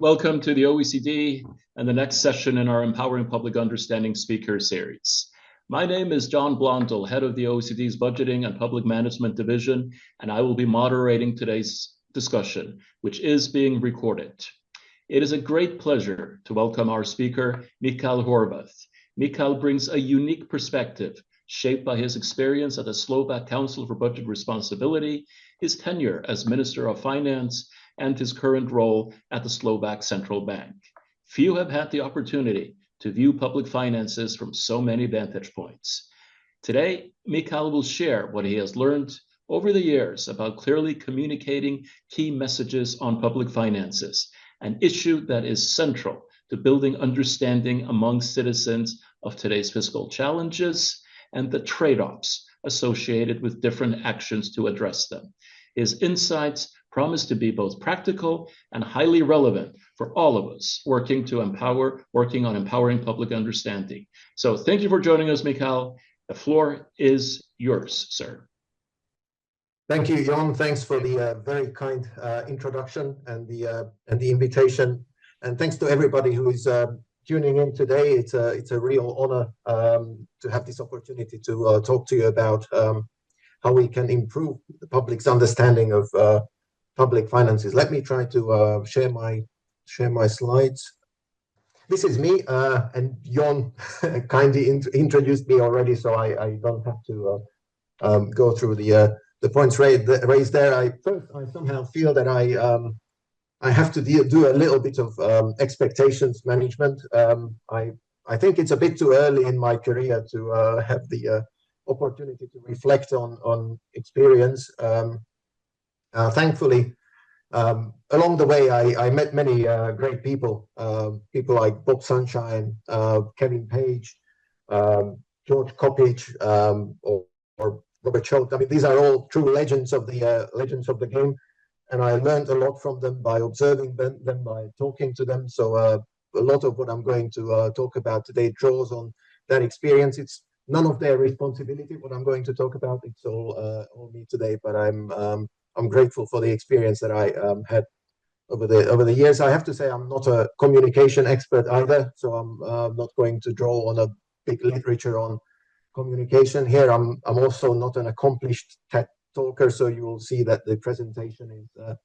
welcome to the OECD and the next session in our Empowering Public Understanding speaker series. My name is John Blondel, head of the OECD's Budgeting and Public Management Division, and I will be moderating today's discussion, which is being recorded. It is a great pleasure to welcome our speaker, Michal Horváth. Michal brings a unique perspective shaped by his experience at the Slovak Council for Budget Responsibility, his tenure as Minister of Finance, and his current role at the Slovak Central Bank. Few have had the opportunity to view public finances from so many vantage points. Today, Michal will share what he has learned over the years about clearly communicating key messages on public finances, an issue that is central to building understanding among citizens of today's fiscal challenges and the trade-offs associated with different actions to address them. His insights promise to be both practical and highly relevant for all of us working on empowering public understanding. So thank you for joining us, Michal. The floor is yours, sir. Thank you, Jon. Thanks for the very kind introduction and the invitation. And thanks to everybody who is tuning in today. It's a real honor to have this opportunity to talk to you about how we can improve the public's understanding of public finances. Let me try to share my slides. This is me, and Jon kindly introduced me already, so I don't have to go through the points raised there. I somehow feel that I have to do a little bit of expectations management. I think it's a bit too early in my career to have the opportunity to reflect on experience. Thankfully, along the way, I met many great people, people like Bob Sunshine, Kevin Page, George Coppage, or Robert Schultz. I mean, these are all true legends of the game, and I learned a lot from them by observing them, by talking to them. So a lot of what I'm going to talk about today draws on that experience. It's none of their responsibility what I'm going to talk about. It's all me today, but I'm grateful for the experience that I had over the years. I have to say I'm not a communication expert either, so I'm not going to draw on a big literature on communication here. I'm also not an accomplished TED talker, so you will see that the presentation is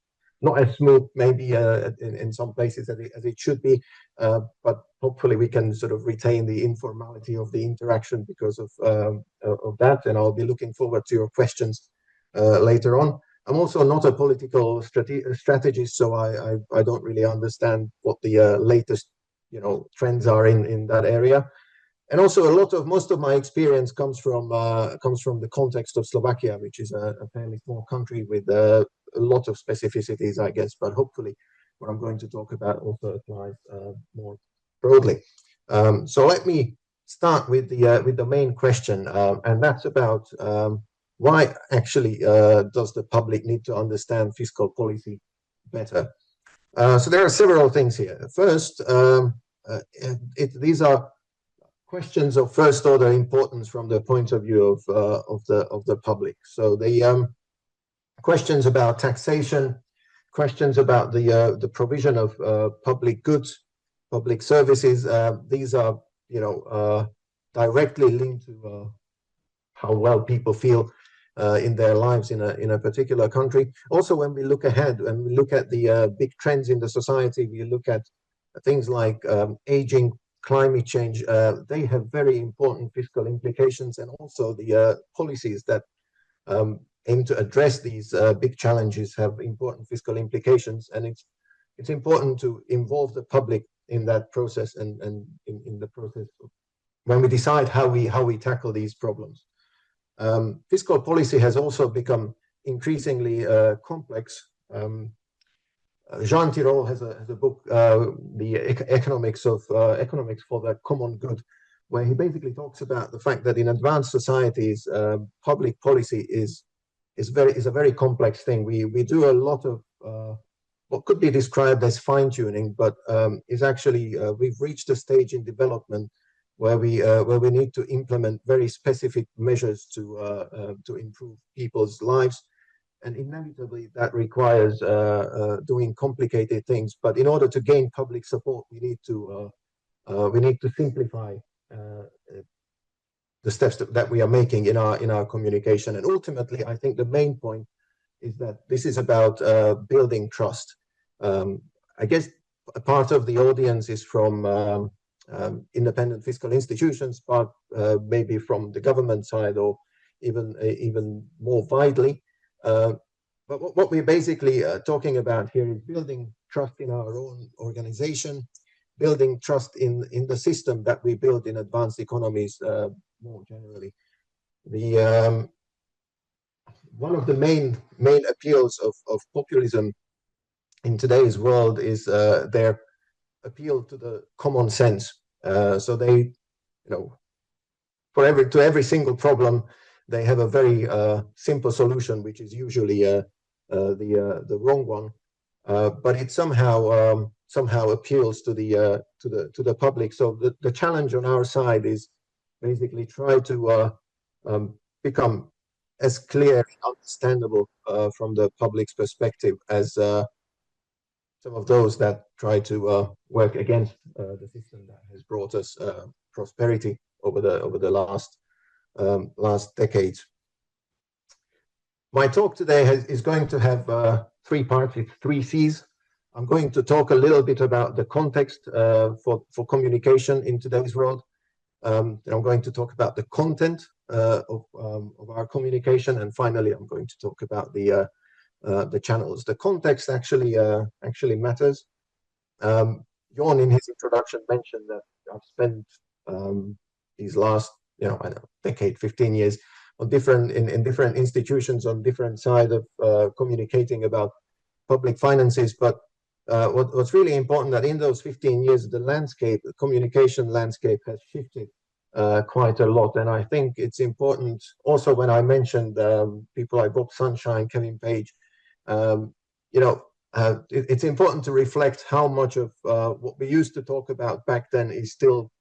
not as smooth maybe in some places as it should be, but hopefully we can sort of retain the informality of the interaction because of that, and I'll be looking forward to your questions later on. I'm also not a political strategist, so I don't really understand what the latest trends are in that area. And also most of my experience comes from the context of Slovakia, which is a fairly small country with a lot of specificities, I guess, but hopefully what I'm going to talk about also applies more broadly. So let me start with the main question, and that's about why actually does the public need to understand fiscal policy better? So there are several things here. First, these are questions of first order importance from the point of view of the public. So the questions about taxation, questions about the provision of public goods, public services, these are directly linked to how well people feel in their lives in a particular country. Also, when we look ahead, when we look at the big trends in the society, we look at things like aging, climate change, they have very important fiscal implications, and also the policies that aim to address these big challenges have important fiscal implications, and it's important to involve the public in that process and in the process when we decide how we tackle these problems. Fiscal policy has also become increasingly complex. Jean Tirole has a book, The Economics for the Common Good, where he basically talks about the fact that in advanced societies, public policy is a very complex thing. We do a lot of what could be described as fine-tuning, but is actually we've reached a stage in development where we need to implement very specific measures to improve people's lives. and inevitably that requires doing complicated things. But in order to gain public support, we need to simplify the steps that we are making in our communication. And ultimately, I think the main point is that this is about building trust. I guess a part of the audience is from independent fiscal institutions, but maybe from the government side, or even more widely. But what we're basically talking about here is building trust in our own organization, building trust in the system that we build in advanced economies more generally. One of the main appeals of populism in today's world is their appeal to the common sense. So they, to every single problem, they have a very simple solution, which is usually the wrong one. But it somehow appeals to the public. So the challenge on our side is basically try to become as clear and understandable from the public's perspective as some of those that try to work against the system that has brought us prosperity over the last decades. My talk today is going to have 3 parts. It's 3 C's. I'm going to talk a little bit about the context for communication in today's world. Then I'm going to talk about the content of our communication, and finally, I'm going to talk about the channels. The context actually matters. Jon, in his introduction, mentioned that I've spent these last decade, 15 years on in different institutions on different sides of communicating about public finances. But what's really important that in those 15 years, the communication landscape has shifted quite a lot. And I think it's important also when I mentioned people like Bob Sunshine, Kevin Page, it's important to reflect how much of what we used to talk about back then is still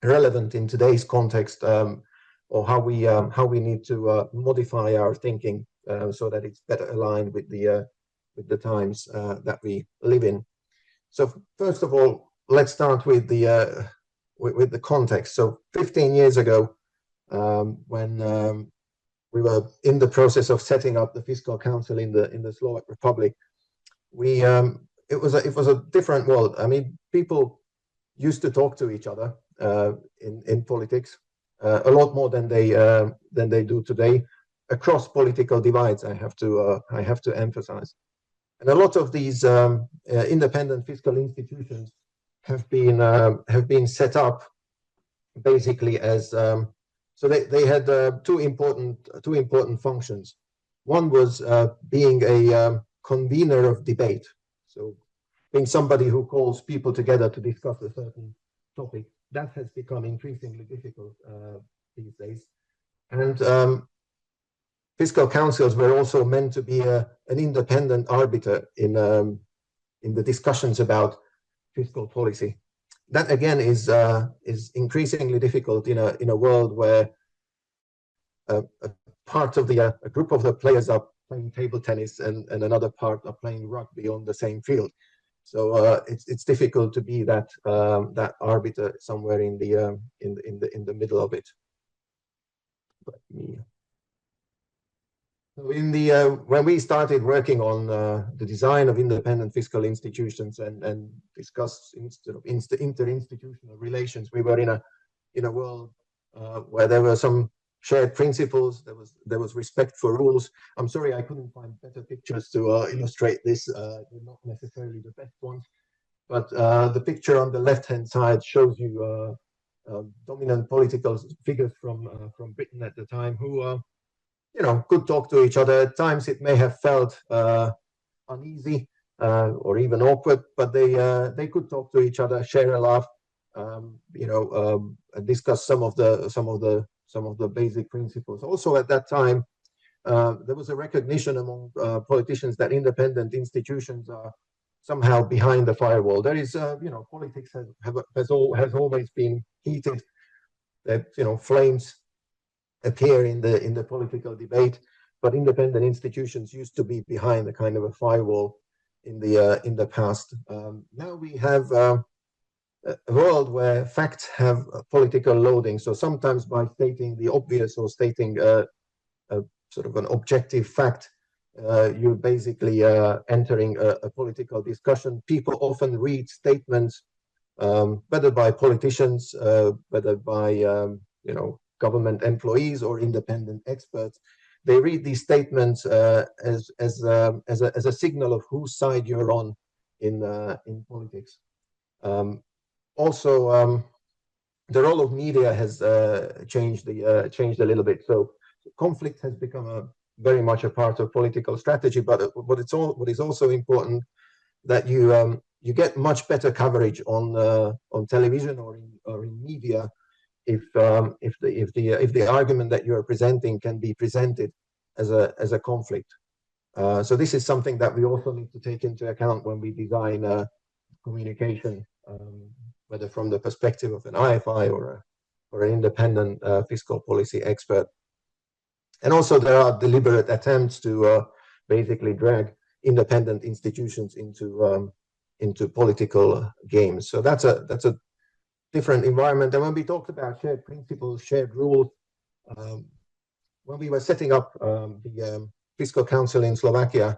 relevant in today's context, or how we need to modify our thinking so that it's better aligned with the times that we live in. So first of all, let's start with the context. So 15 years ago, when we were in the process of setting up the Fiscal Council in the Slovak Republic, it was a different world. I mean, people used to talk to each other in politics a lot more than they do today, across political divides. I have to emphasize. And a lot of these independent fiscal institutions have been set up basically as so they had two important functions. One was being a convener of debate, so being somebody who calls people together to discuss a certain topic. That has become increasingly difficult these days. And fiscal councils were also meant to be an independent arbiter in the discussions about fiscal policy. That again is increasingly difficult in a world where a group of the players are playing table tennis and another part are playing rugby on the same field. So it's difficult to be that arbiter somewhere in the middle of it. So when we started working on the design of independent fiscal institutions and discuss interinstitutional relations, we were in a world where there were some shared principles. There was respect for rules. I'm sorry I couldn't find better pictures to illustrate this. They're not necessarily the best ones, but the picture on the left-hand side shows you dominant political figures from Britain at the time who could talk to each other. At times it may have felt uneasy or even awkward, but they could talk to each other, share a laugh, and discuss some of the basic principles. Also at that time, there was a recognition among politicians that independent institutions are somehow behind the firewall. There is, politics has always been heated. That flames appear in the political debate, but independent institutions used to be behind a kind of a firewall in the past. Now we have a world where facts have political loading. So sometimes by stating the obvious or stating a sort of an objective fact, you're basically entering a political discussion. People often read statements, whether by politicians, whether by government employees or independent experts. They read these statements as a signal of whose side you're on in politics. Also, the role of media has changed a little bit. So conflict has become very much a part of political strategy. But what is also important that you get much better coverage on television or in media if the argument that you are presenting can be presented as a conflict. So this is something that we also need to take into account when we design communication, whether from the perspective of an IFI or an independent fiscal policy expert. And also there are deliberate attempts to basically drag independent institutions into political games. So that's a different environment. And when we talked about shared principles, shared rules, when we were setting up the Fiscal Council in Slovakia,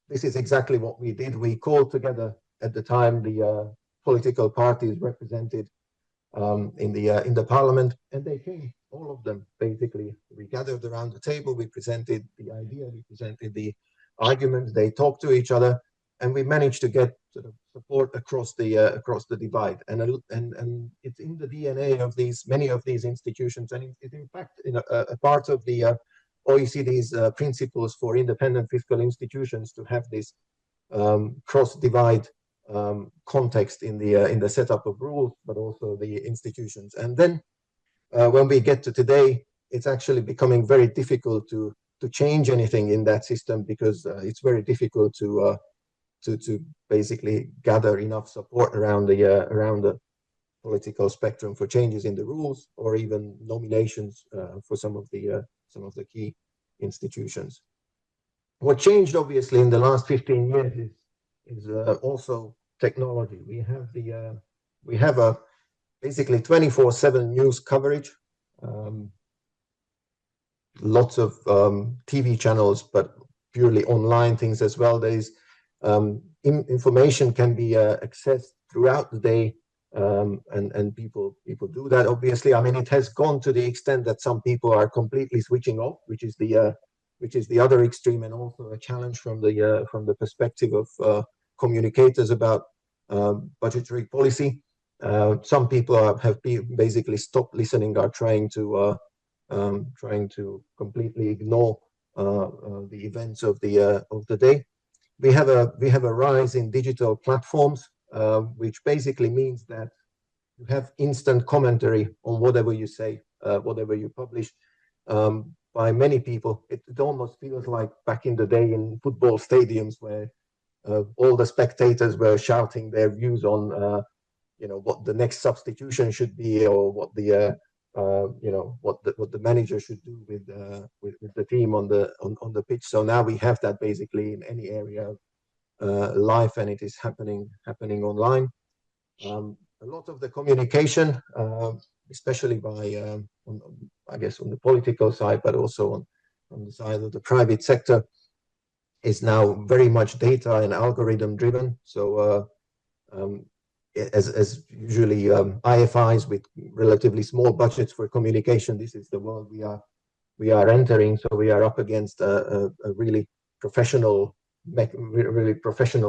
this is exactly what we did. We called together at the time the political parties represented in the parliament, and they came, all of them basically. We gathered around the table, we presented the idea, we presented the arguments, they talked to each other, and we managed to get sort of support across the divide. And it's in the DNA of many of these institutions, and it's in fact a part of the OECD's principles for independent fiscal institutions to have this cross-divide context in the setup of rules, but also the institutions. And then when we get to today, it's actually becoming very difficult to change anything in that system, because it's very difficult to basically gather enough support around the political spectrum for changes in the rules or even nominations for some of the key institutions. What changed obviously in the last 15 years is also technology. We have a basically 24/7 news coverage, lots of TV channels, but purely online things as well. There's information can be accessed throughout the day, and people do that. Obviously, I mean, it has gone to the extent that some people are completely switching off, which is the other extreme, and also a challenge from the perspective of communicators about budgetary policy. Some people have basically stopped listening, are trying to completely ignore the events of the day. We have a rise in digital platforms, which basically means that you have instant commentary on whatever you say, whatever you publish, by many people. It almost feels like back in the day in football stadiums where all the spectators were shouting their views on what the next substitution should be, or what the manager should do with the team on the pitch. So now we have that basically in any area of life, and it is happening online. A lot of the communication, especially by I guess on the political side, but also on the side of the private sector, is now very much data and algorithm driven. So as usually IFIs with relatively small budgets for communication, this is the world we are entering. So we are up against a really professional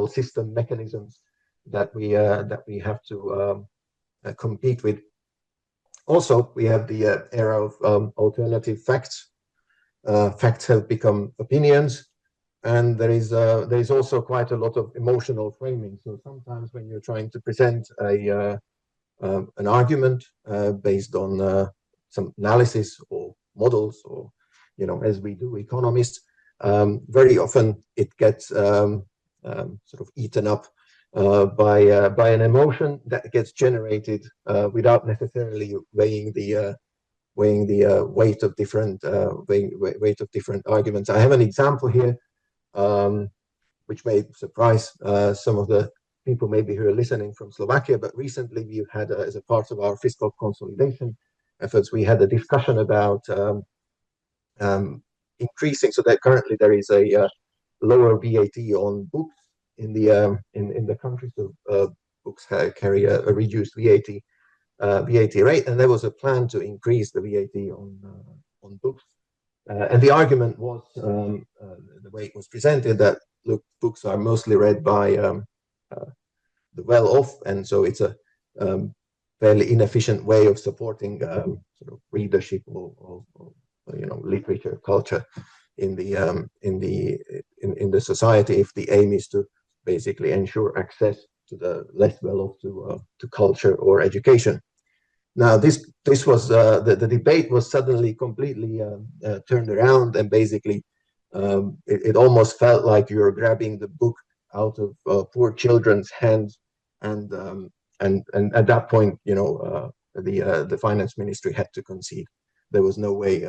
system mechanisms that we have to compete with. Also, we have the era of alternative facts. Facts have become opinions. And there is also quite a lot of emotional framing. So sometimes when you're trying to present an argument based on some analysis or models, or as we do economists, very often it gets sort of eaten up by an emotion that gets generated without necessarily weighing weighing the weight of different arguments. I have an example here, which may surprise some of the people maybe who are listening from Slovakia, but recently we've had, as a part of our fiscal consolidation efforts, we had a discussion about increasing, so that currently there is a lower VAT on books in the country, so books carry a reduced VAT rate, and there was a plan to increase the VAT on books. And the argument was, the way it was presented, that look, books are mostly read by the well-off, and so it's a fairly inefficient way of supporting sort of readership or literature, culture in the society, if the aim is to basically ensure access to the less well-off to culture or education. Now, this was the debate was suddenly completely turned around, and basically it almost felt like you're grabbing the book out of poor children's hands, and at that point, the finance ministry had to concede. There was no way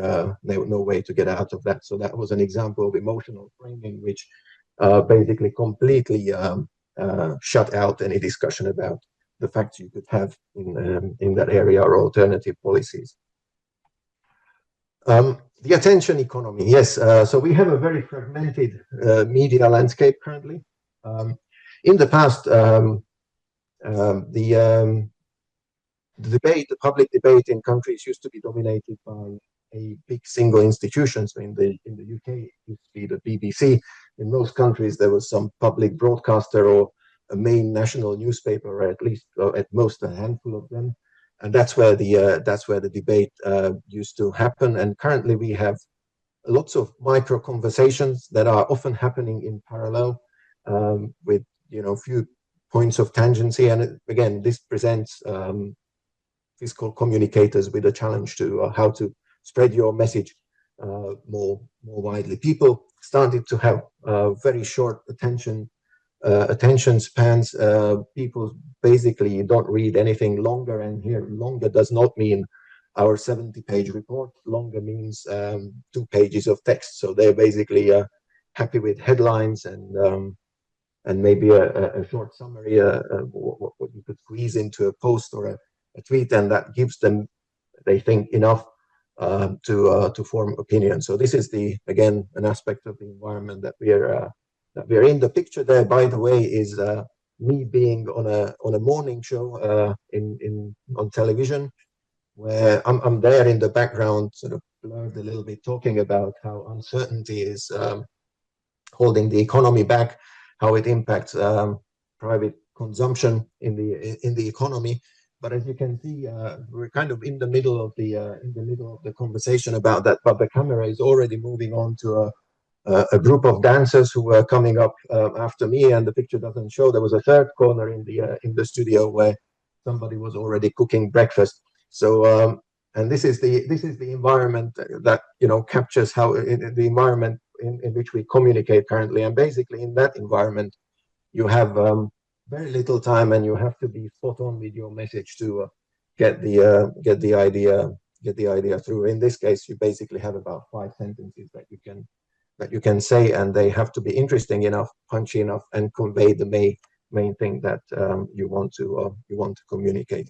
to get out of that. So that was an example of emotional framing, which basically completely shut out any discussion about the facts you could have in that area or alternative policies. The attention economy, yes. So we have a very fragmented media landscape currently. In the past, the public debate in countries used to be dominated by a big single institution. So in the UK, it used to be the BBC. In most countries, there was some public broadcaster or a main national newspaper, or at least at most a handful of them, and that's where the debate used to happen. And currently, we have lots of micro conversations that are often happening in parallel, with few points of tangency. And again, this presents fiscal communicators with a challenge to how to spread your message more widely. People started to have very short attention spans. People basically don't read anything longer, and here longer does not mean our 70-page report. Longer means 2 pages of text. So they're basically happy with headlines and maybe a short summary, what you could squeeze into a post or a tweet, and that gives them, they think, enough to form opinion. So this is again an aspect of the environment that we are in. The picture there, by the way, is me being on a morning show on television, where I'm there in the background, sort of blurred a little bit, talking about how uncertainty is holding the economy back, how it impacts private consumption in the economy. But as you can see, we're kind of in the middle of the conversation about that. But the camera is already moving on to a group of dancers who were coming up after me, and the picture doesn't show. There was a third corner in the studio where somebody was already cooking breakfast. So and this is the environment that captures how the environment in which we communicate currently. And basically, in that environment, you have very little time, and you have to be spot on with your message to get the idea through. In this case, you basically have about 5 sentences that you can say, and they have to be interesting enough, punchy enough, and convey the main thing that you want to communicate.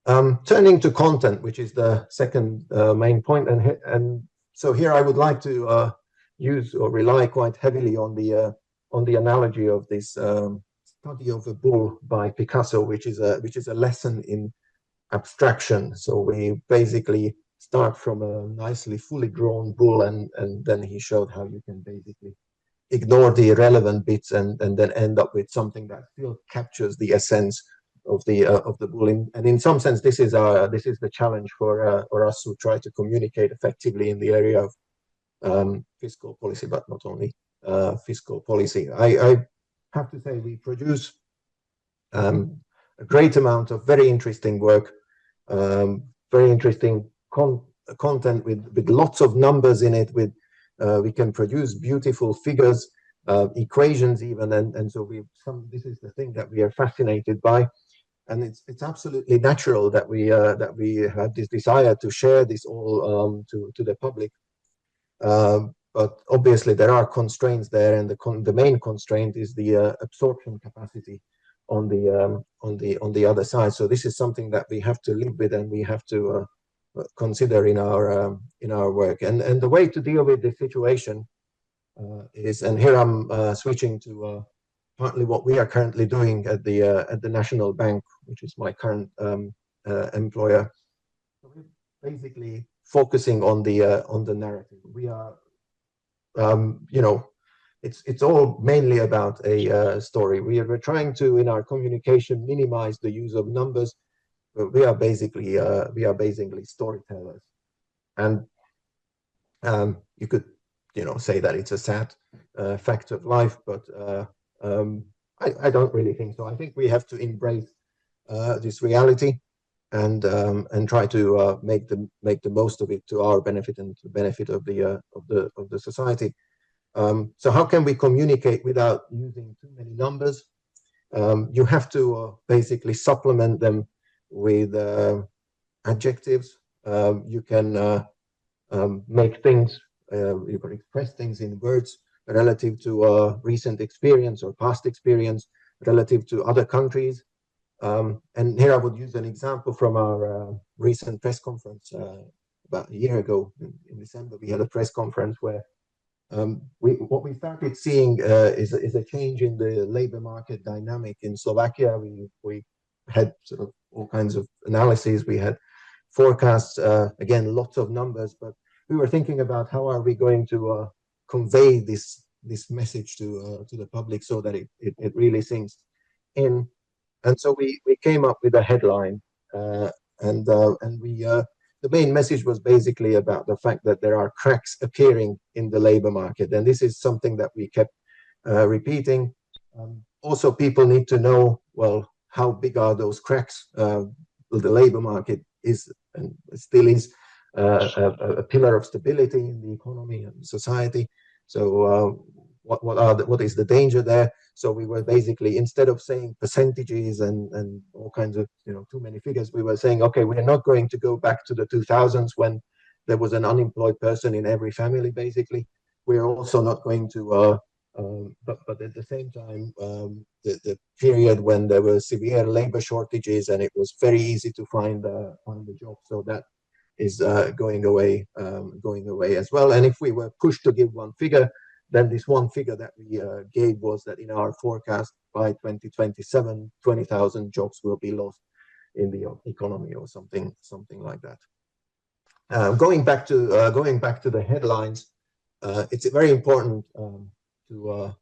Turning to content, which is the second main point, and so here I would like to use or rely quite heavily on the analogy of this study of a bull by Picasso, which is a lesson in abstraction. So we basically start from a nicely fully drawn bull, and then he showed how you can basically ignore the irrelevant bits and then end up with something that still captures the essence of the bull. And in some sense, this is the challenge for us who try to communicate effectively in the area of fiscal policy, but not only fiscal policy. I have to say we produce a great amount of very interesting work, very interesting content with lots of numbers in it. We can produce beautiful figures, equations even, and so this is the thing that we are fascinated by. and it's absolutely natural that we have this desire to share this all to the public. But obviously there are constraints there, and the main constraint is the absorption capacity on the other side. So this is something that we have to live with, and we have to consider in our work. And the way to deal with this situation is, and here I'm switching to partly what we are currently doing at the National Bank, which is my current employer. So we're basically focusing on the narrative. We are, you know, it's all mainly about a story. We're trying to, in our communication, minimize the use of numbers, but we are basically storytellers. And you could, you know, say that it's a sad fact of life, but I don't really think so. I think we have to embrace this reality and try to make the most of it to our benefit and to the benefit of the society. So how can we communicate without using too many numbers? You have to basically supplement them with adjectives. You can make things, you can express things in words relative to recent experience or past experience, relative to other countries. And here I would use an example from our recent press conference about a year ago in December. We had a press conference where what we started seeing is a change in the labor market dynamic in Slovakia. We had sort of all kinds of analyses. We had forecasts, again, lots of numbers, but we were thinking about how are we going to convey this message to the public so that it really sinks in. And so we came up with a headline, and the main message was basically about the fact that there are cracks appearing in the labor market, and this is something that we kept repeating. Also, people need to know, well, how big are those cracks? The labor market is and still is a pillar of stability in the economy and society. So what is the danger there? So we were basically, instead of saying percentages and all kinds of, you know, too many figures, we were saying, okay, we're not going to go back to the 2000s when there was an unemployed person in every family, basically. We're also not going to, but at the same time, the period when there were severe labor shortages and it was very easy to find a job. So that is going away as well. And if we were pushed to give one figure, then this one figure that we gave was that in our forecast by 2027, 20,000 jobs will be lost in the economy or something like that. Going back to the headlines, it's very important to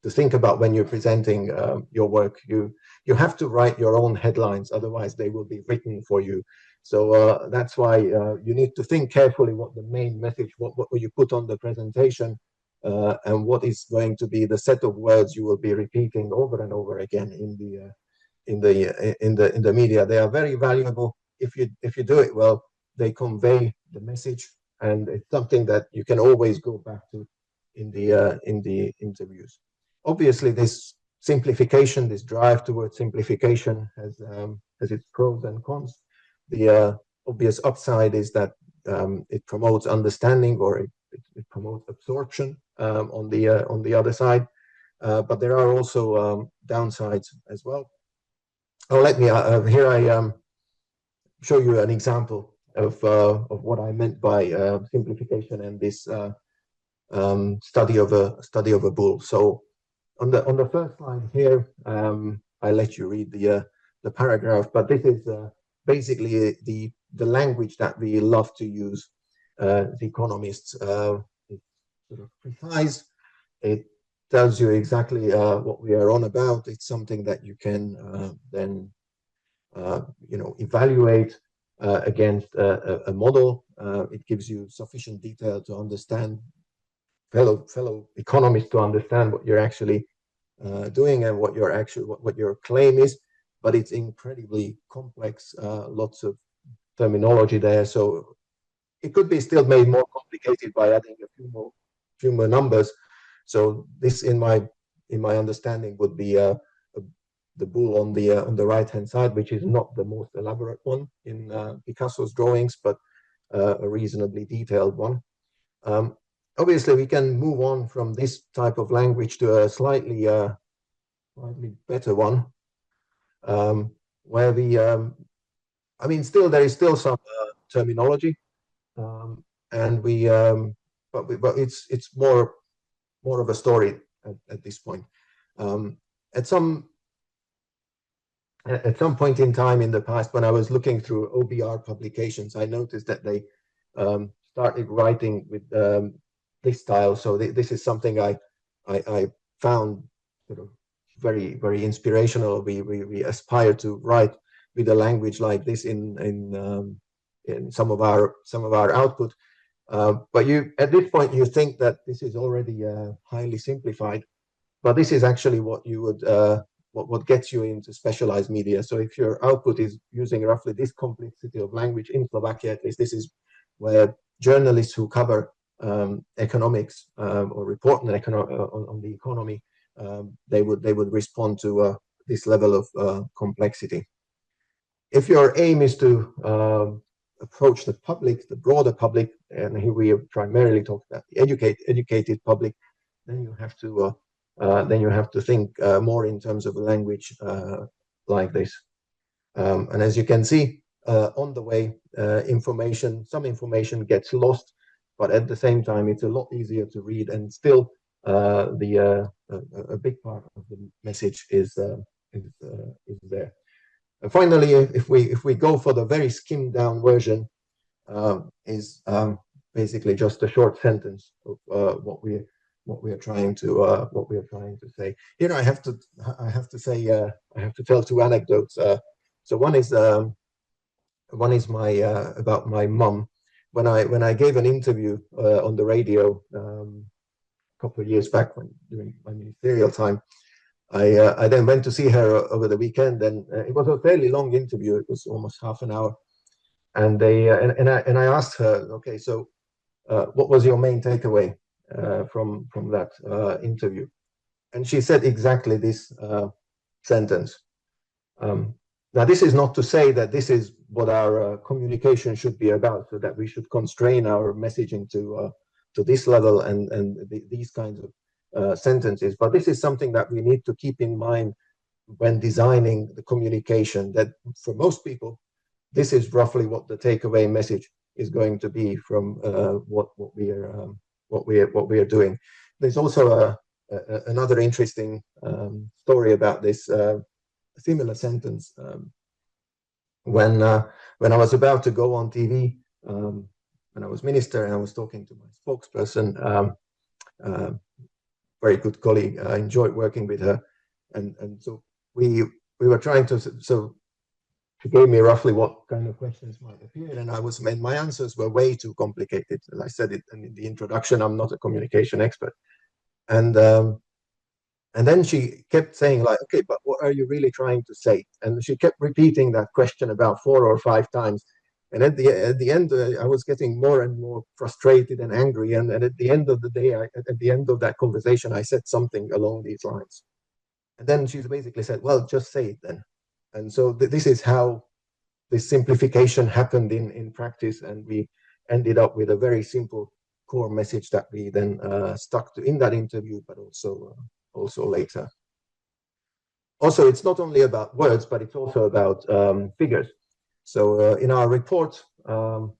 think about when you're presenting your work. You have to write your own headlines, otherwise they will be written for you. So that's why you need to think carefully what the main message, what you put on the presentation, and what is going to be the set of words you will be repeating over and over again in the media. They are very valuable. If you do it well, they convey the message, and it's something that you can always go back to in the interviews. Obviously, this simplification, this drive towards simplification, has its pros and cons. The obvious upside is that it promotes understanding, or it promotes absorption on the other side, but there are also downsides as well. Oh, let me here I show you an example of what I meant by simplification and this study of a bull. So on the first line here, I let you read the paragraph, but this is basically the language that we love to use, the economists. It's sort of precise. It tells you exactly what we are on about. It's something that you can then evaluate against a model. It gives you sufficient detail to understand, fellow economists, to understand what you're actually doing and what your claim is. But it's incredibly complex, lots of terminology there. So it could be still made more complicated by adding a few more numbers. So this, in my understanding, would be bull on the right hand side, which is not the most elaborate one in Picasso's drawings, but a reasonably detailed one. Obviously, we can move on from this type of language to a slightly better one, where we, I mean, still there is still some terminology, and but it's more of a story at this point. At some point in time in the past, when I was looking through OBR publications, I noticed that they started writing with this style. So this is something I found sort of very inspirational. We aspire to write with a language like this in some of our output. But at this point you think that this is already highly simplified, but this is actually what you would what gets you into specialized media. So if your output is using roughly this complexity of language in Slovakia, at least this is where journalists who cover economics or report on the economy, they would respond to this level of complexity. If your aim is to approach the public, the broader public, and here we are primarily talking about the educated public, then you have to think more in terms of a language like this. And as you can see, on the way, some information gets lost, but at the same time, it's a lot easier to read, and still a big part of the message is there. And finally, if we go for the very skimmed down version, is basically just a short sentence of what we are trying to say. Here I have to say I have to tell two anecdotes. So one is my about my mum. When I gave an interview on the radio a couple of years back during my ministerial time, I then went to see her over the weekend, and it was a fairly long interview. It was almost half an hour, and I asked her, okay, so what was your main takeaway from that interview? And she said exactly this sentence. Now, this is not to say that this is what our communication should be about, so that we should constrain our messaging to this level and these kinds of sentences. But this is something that we need to keep in mind when designing the communication, that for most people, this is roughly what the takeaway message is going to be from what we are doing. There's also another interesting story about this similar sentence. When I was about to go on TV, when I was minister, and I was talking to my spokesperson, very good colleague. I enjoyed working with her, and so we were trying to. So she gave me roughly what kind of questions might appear, and my answers were way too complicated. As I said it in the introduction, I'm not a communication expert, and then she kept saying, like, okay, but what are you really trying to say? And she kept repeating that question about 4 or 5 times. And at the end, I was getting more and more frustrated and angry. And at the end of the day, at the end of that conversation, I said something along these lines. And then she basically said, well, just say it then. And so this is how this simplification happened in practice. And we ended up with a very simple core message that we then stuck to in that interview, but also later. Also, it's not only about words, but it's also about figures. So in our report,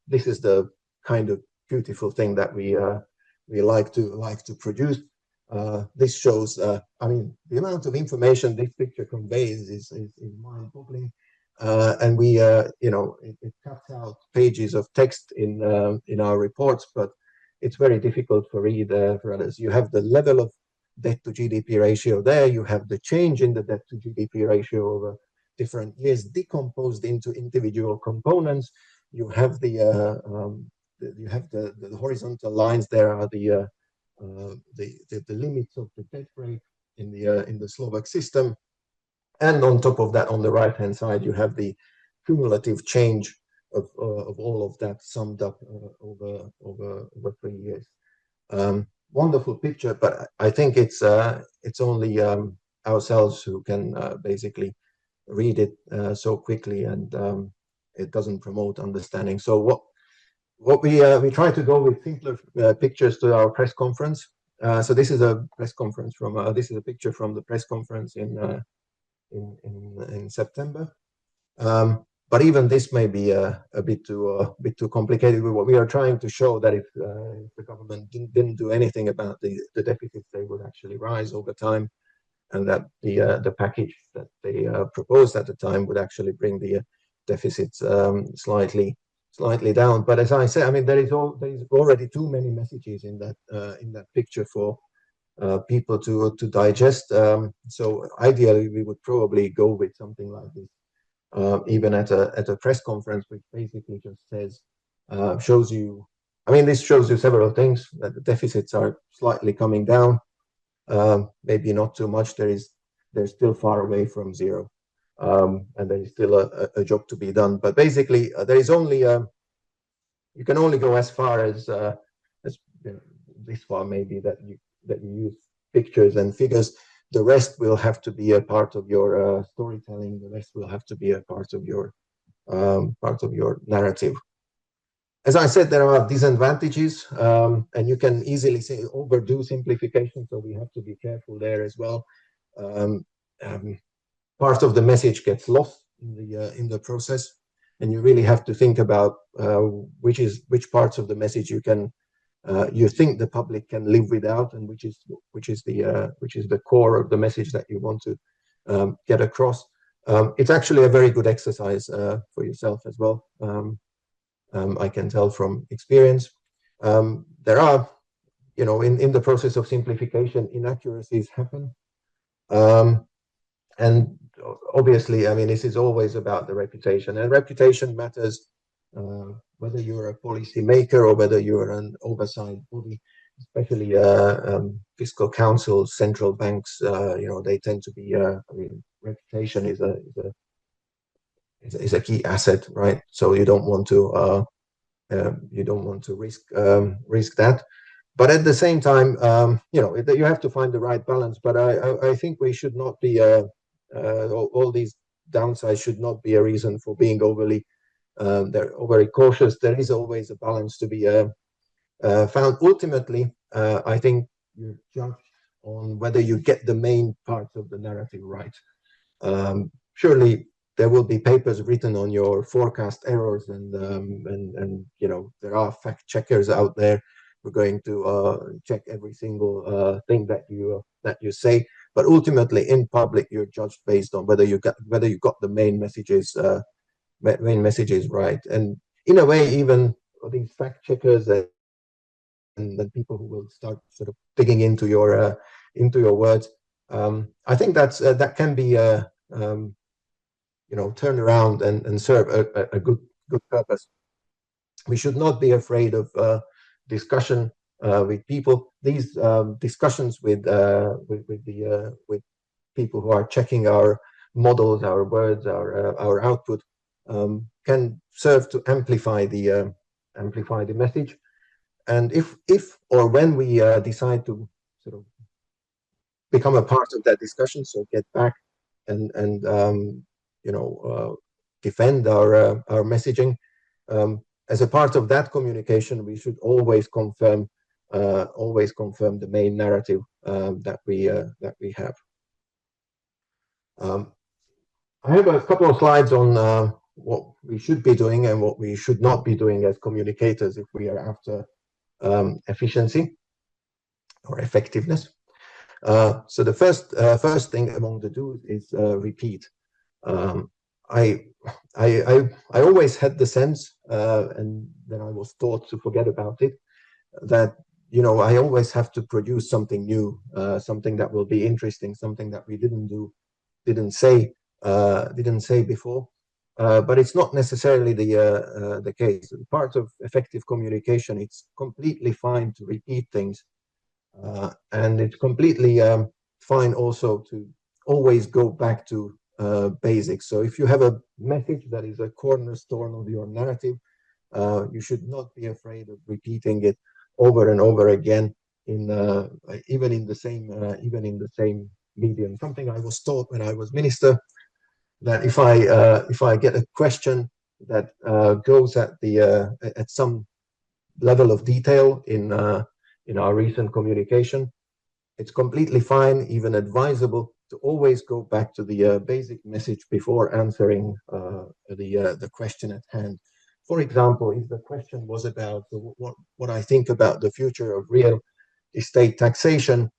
this is the kind of beautiful thing that we like to produce. This shows, I mean, the amount of information this picture conveys is mind-boggling, and we, it cuts out pages of text in our reports, but it's very difficult for others. You have the level of debt to GDP ratio there. You have the change in the debt to GDP ratio over different years decomposed into individual components. You have the horizontal lines. There are the limits of the debt rate in the Slovak system, and on top of that, on the right hand side, you have the cumulative change of all of that summed up over 3 years. Wonderful picture, but I think it's only ourselves who can basically read it so quickly, and it doesn't promote understanding. So what we try to go with simpler pictures to our press conference. So this is a press conference from this is a picture from the press conference in September. But even this may be a bit too complicated. What we are trying to show that if the government didn't do anything about the deficits, they would actually rise over time, and that the package that they proposed at the time would actually bring the deficits slightly down. But as I said, I mean, there is already too many messages in that picture for people to digest. So ideally, we would probably go with something like this. Even at a press conference, which basically just says, shows you, I mean, this shows you several things, that the deficits are slightly coming down, maybe not too much. They're still far away from zero, and there is still a job to be done. But basically, there is only you can only go as far as you know, this far, maybe, that you use pictures and figures. The rest will have to be a part of your storytelling. The rest will have to be a part of your narrative. As I said, there are disadvantages, and you can easily say overdo simplification. So we have to be careful there as well. Part of the message gets lost in the process, and you really have to think about which parts of the message you think the public can live without, and which is the core of the message that you want to get across. It's actually a very good exercise for yourself as well. I can tell from experience. There are, in the process of simplification, inaccuracies happen, and obviously, I mean, this is always about the reputation, and reputation matters. Whether you're a policy maker or whether you're an oversight body, especially fiscal councils, central banks, they tend to be. I mean, reputation is a key asset, right? So you don't want to risk that. But at the same time, you have to find the right balance. But I think we should not be all these downsides should not be a reason for being overly. They're very cautious. There is always a balance to be found. Ultimately, I think you're judged on whether you get the main parts of the narrative right. Surely there will be papers written on your forecast errors, and there are fact checkers out there who are going to check every single thing that you say. But ultimately, in public, you're judged based on whether you got the main messages. Right, and in a way, even these fact checkers and people who will start sort of digging into your words, I think that can be turned around and serve a good purpose. We should not be afraid of discussion with people. These discussions with people who are checking our models, our words, our output. Can serve to amplify the message, and if or when we decide to sort of become a part of that discussion, so get back and defend our messaging, as a part of that communication, we should always confirm the main narrative that we have. I have a couple of slides on what we should be doing and what we should not be doing as communicators if we are after efficiency or effectiveness. So the first thing among the do's is repeat. I always had the sense, and then I was taught to forget about it, that I always have to produce something new, something that will be interesting, something that we didn't say before. But it's not necessarily the case. Part of effective communication, it's completely fine to repeat things, and it's completely fine also to always go back to basics. So if you have a message that is a cornerstone of your narrative, you should not be afraid of repeating it over and over again, even in the same medium. Something I was taught when I was minister, that if I get a question that goes at some level of detail in our recent communication, it's completely fine, even advisable, to always go back to the basic message before answering the question at hand. For example, if the question was about what I think about the future of real estate taxation,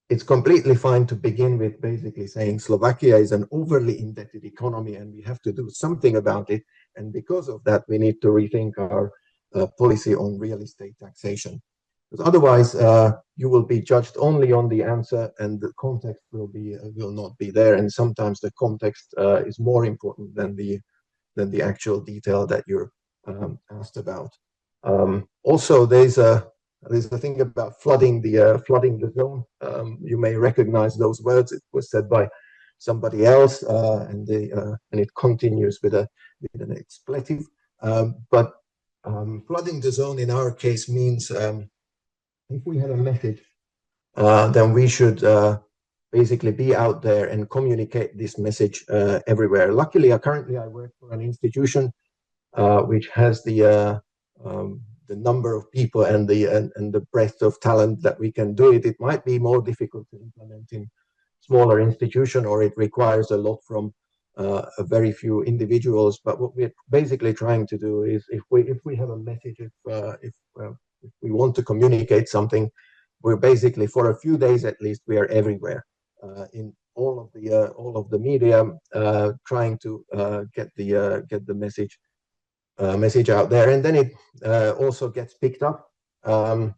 it's completely fine to begin with basically saying Slovakia is an overly indebted economy and we have to do something about it. And because of that, we need to rethink our policy on real estate taxation. Because otherwise, you will be judged only on the answer, and the context will not be there. And sometimes the context is more important than the actual detail that you're asked about. Also, there's a thing about flooding the zone. You may recognize those words. It was said by somebody else, and it continues with an expletive. But flooding the zone in our case means if we have a message, then we should basically be out there and communicate this message everywhere. Luckily, currently I work for an institution which has the number of people and the breadth of talent that we can do it. It might be more difficult to implement in smaller institution, or it requires a lot from a very few individuals. But what we're basically trying to do is, if we have a message, if we want to communicate something, we're basically, for a few days at least, we are everywhere in all of the media, trying to get the message out there, and then it also gets picked up. And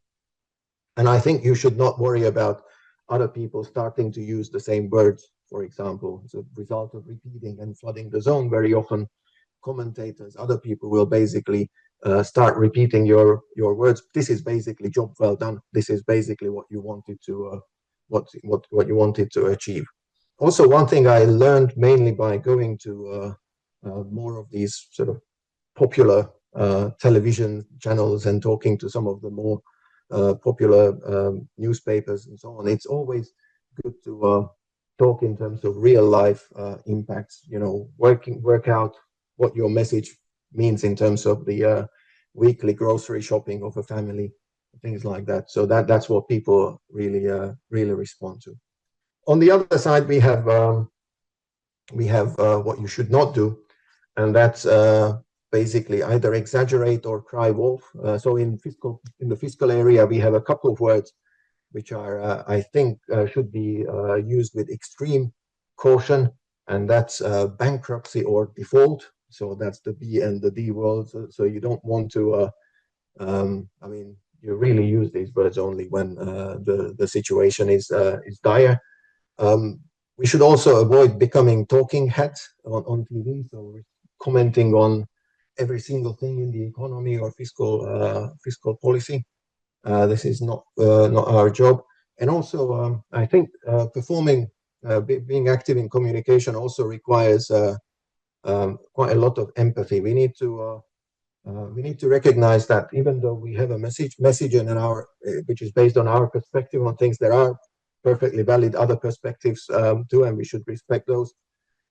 I think you should not worry about other people starting to use the same words. For example, as a result of repeating and flooding the zone, very often commentators, other people will basically start repeating your words. This is basically job well done. This is basically what you wanted to what you wanted to achieve. Also, one thing I learned mainly by going to more of these sort of popular television channels and talking to some of the more popular newspapers and so on, it's always good to talk in terms of real life impacts. Work out what your message means in terms of the weekly grocery shopping of a family, things like that. So that's what people really respond to. On the other side, we have what you should not do, and that's basically either exaggerate or cry wolf. So in the fiscal area, we have a couple of words which are, I think, should be used with extreme caution, and that's bankruptcy or default. So that's the B and the D words. So you don't want to, I mean, you really use these words only when the situation is dire. We should also avoid becoming talking heads on TV. So commenting on every single thing in the economy or fiscal policy. This is not our job. And also, I think being active in communication also requires quite a lot of empathy. We need to recognize that even though we have a message which is based on our perspective on things, there are perfectly valid other perspectives too, and we should respect those.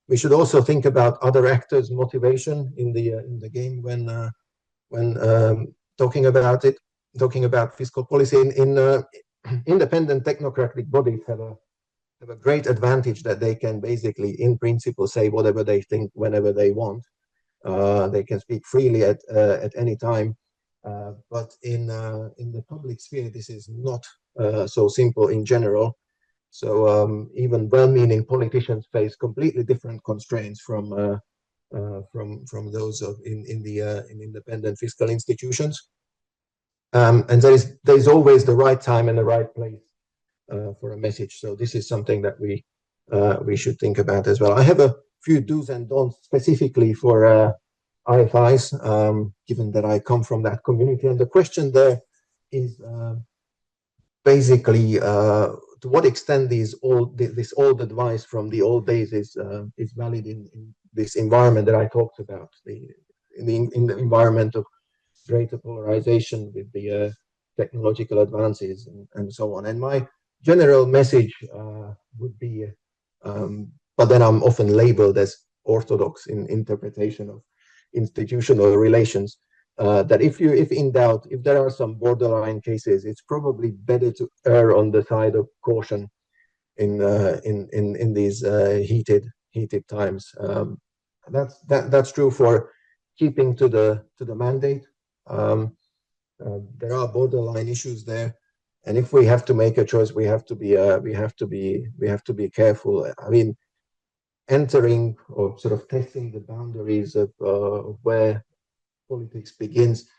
We should also think about other actors' motivation in the game when talking about fiscal policy. In independent technocratic bodies have a great advantage that they can basically, in principle, say whatever they think whenever they want. They can speak freely at any time. But in the public sphere, this is not so simple in general. So even well-meaning politicians face completely different constraints from those in independent fiscal institutions. And there is always the right time and the right place for a message. So this is something that we should think about as well. I have a few do's and don'ts specifically for IFIs, given that I come from that community. And the question there is basically to what extent this old advice from the old days is valid in this environment that I talked about, in the environment of greater polarization with the technological advances and so on. And my general message would be, but then I'm often labeled as orthodox in interpretation of institutional relations, that if in doubt, if there are some borderline cases, it's probably better to err on the side of caution in these heated times. That's true for keeping to the mandate. There are borderline issues there, and if we have to make a choice, we have to be careful. I mean, entering or sort of testing the boundaries of where politics begins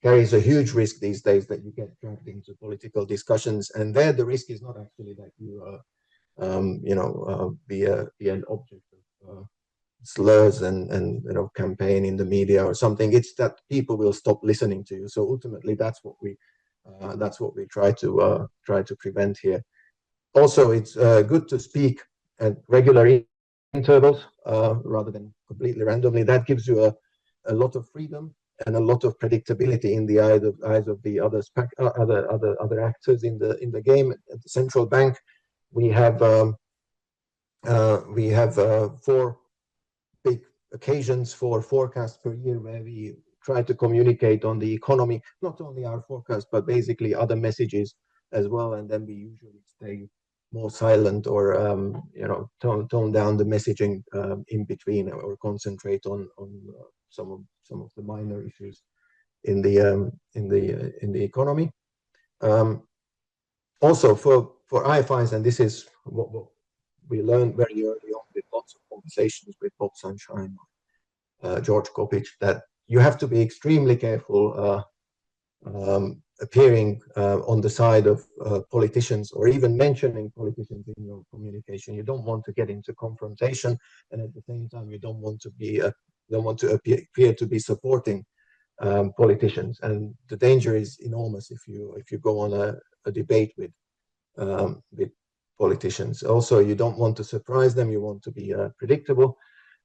carries a huge risk these days that you get dragged into political discussions, and there the risk is not actually that you be an object of slurs and campaign in the media or something. It's that people will stop listening to you. So ultimately, that's what we try to prevent here. Also, it's good to speak at regular intervals rather than completely randomly. That gives you a lot of freedom and a lot of predictability in the eyes of the other actors in the game. At the central bank, we have 4 big occasions for forecasts per year where we try to communicate on the economy, not only our forecast, but basically other messages as well. And then we usually stay more silent or tone down the messaging in between, or concentrate on some of the minor issues in the economy. Also for IFIs, and this is what we learned very early on with lots of conversations with Bob Sunshine, George Kopich, that you have to be extremely careful appearing on the side of politicians, or even mentioning politicians in your communication. You don't want to get into confrontation, and at the same time, you don't want to appear to be supporting politicians. And the danger is enormous if you go on a debate with politicians. Also, you don't want to surprise them. You want to be predictable.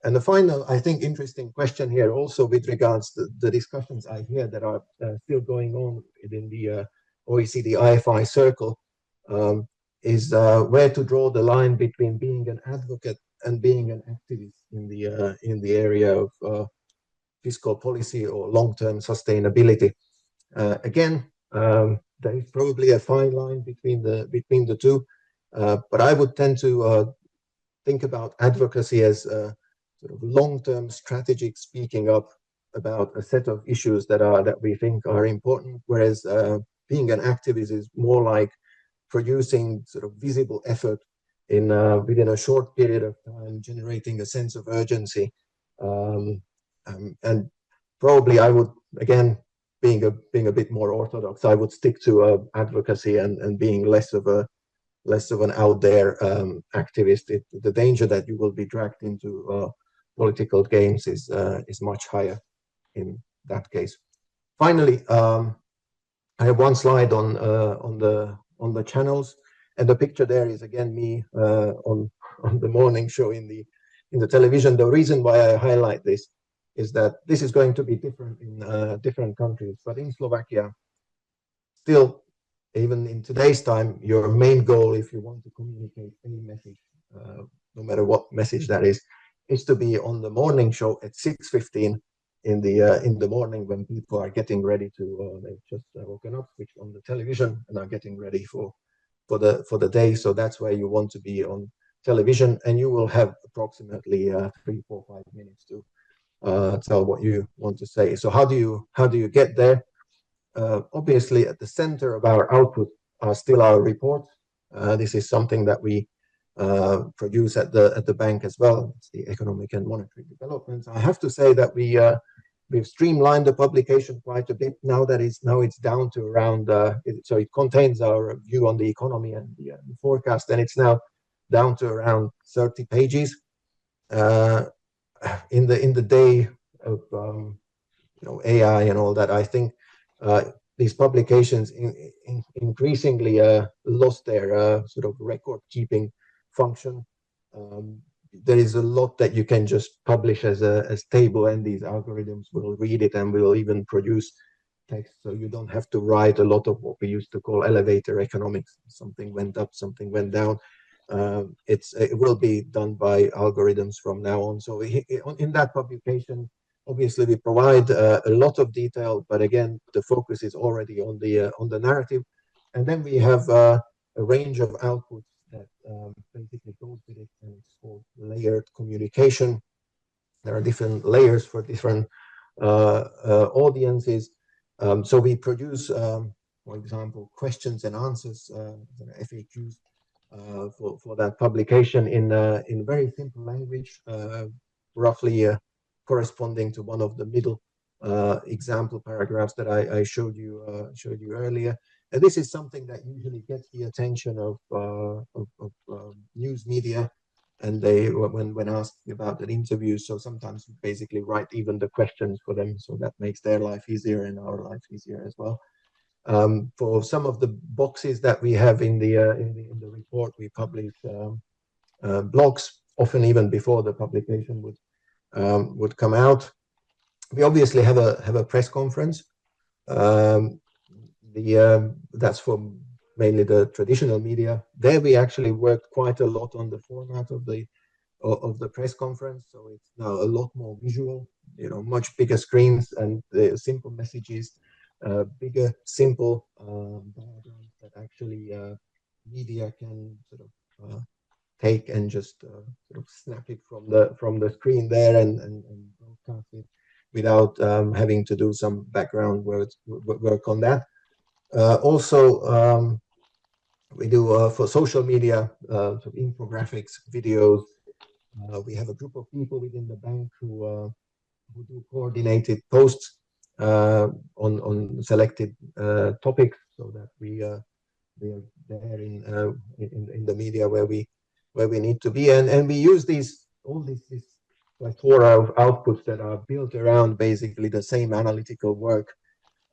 And the final, I think, interesting question here, also with regards to the discussions I hear that are still going on within the OECD IFI circle, is where to draw the line between being an advocate and being an activist in the area of fiscal policy or long-term sustainability. Again, there is probably a fine line between the two, but I would tend to think about advocacy as sort of long-term strategic speaking up about a set of issues that we think are important, whereas being an activist is more like producing sort of visible effort in within a short period of time, generating a sense of urgency. And probably I would, again, being a bit more orthodox, I would stick to advocacy and being less of an out there activist. The danger that you will be dragged into political games is much higher in that case. Finally, I have one slide on the channels, and the picture there is again me on the morning show in the television. The reason why I highlight this is that this is going to be different in different countries, but in Slovakia, still, even in today's time, your main goal, if you want to communicate any message, no matter what message that is to be on the morning show at 6:15 in the morning, when people are getting ready to they've just woken up, switched on the television, and are getting ready for the day. So that's where you want to be on television, and you will have approximately 3, 4, 5 minutes to tell what you want to say. So how do you get there? Obviously, at the center of our output are still our reports. This is something that we produce at the bank as well. It's the economic and monetary developments. I have to say that we've streamlined the publication quite a bit now. Now it's down to around so it contains our view on the economy and the forecast, and it's now down to around 30 pages. In the day of AI and all that, I think these publications increasingly lost their sort of record keeping function. There is a lot that you can just publish as table, and these algorithms will read it and will even produce text, so you don't have to write a lot of what we used to call elevator economics. Something went up, something went down. It will be done by algorithms from now on. So in that publication, obviously we provide a lot of detail, but again, the focus is already on the narrative. And then we have a range of outputs that basically goes with it, and it's called layered communication. There are different layers for different audiences. So we produce, for example, questions and answers, FAQs, for that publication in very simple language, roughly corresponding to one of the middle example paragraphs that I showed you earlier. And this is something that usually gets the attention of news media, and they, when asked about an interview, so sometimes we basically write even the questions for them, so that makes their life easier and our life easier as well. For some of the boxes that we have in the report, we publish blogs, often even before the publication would come out. We obviously have a press conference. That's for mainly the traditional media. There we actually worked quite a lot on the format of the press conference, so it's now a lot more visual, much bigger screens and simple messages, bigger, simple diagrams that actually media can sort of take and just sort of snap it from the screen there and broadcast it without having to do some background work on that. Also, we do for social media, sort of infographics, videos. We have a group of people within the bank who do coordinated posts on selected topics, so that we are there in the media where we need to be, and we use all this plethora of outputs that are built around basically the same analytical work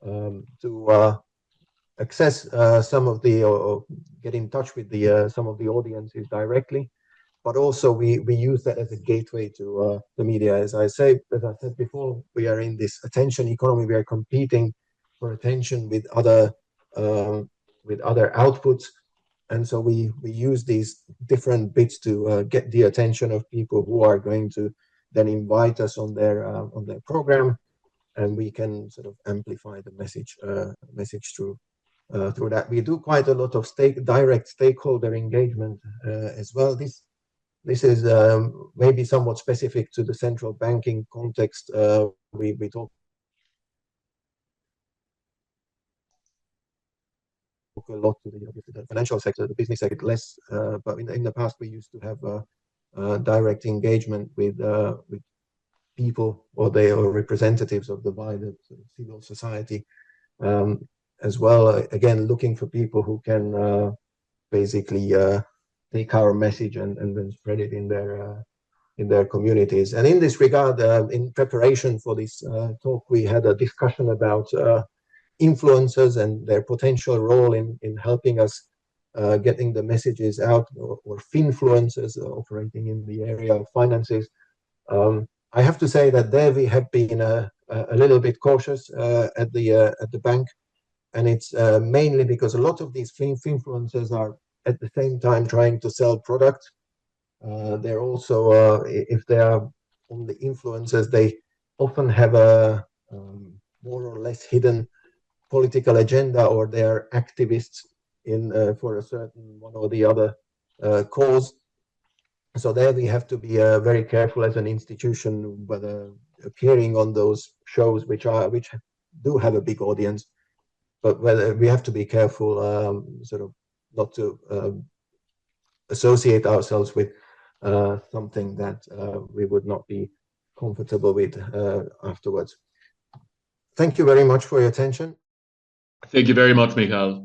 to access some of the, or get in touch with some of the audiences directly, but also we use that as a gateway to the media. As I said before, we are in this attention economy. We are competing for attention with other outputs, and so we use these different bits to get the attention of people who are going to then invite us on their program, and we can sort of amplify the message through that. We do quite a lot of direct stakeholder engagement as well. This is maybe somewhat specific to the central banking context. We talk a lot to the financial sector, the business sector less, but in the past we used to have direct engagement with people or representatives of the wider civil society as well. Again, looking for people who can basically take our message and then spread it in their communities. And in this regard, in preparation for this talk, we had a discussion about influencers and their potential role in helping us getting the messages out, or finfluencers operating in the area of finances. I have to say that there we have been a little bit cautious at the bank, and it's mainly because a lot of these finfluencers are at the same time trying to sell products. They're also, if they are only influencers, they often have a more or less hidden political agenda, or they are activists for a certain one or the other cause. So there we have to be very careful as an institution whether appearing on those shows which do have a big audience, but whether we have to be careful sort of not to associate ourselves with something that we would not be comfortable with afterwards. Thank you very much for your attention. Thank you very much, Michal.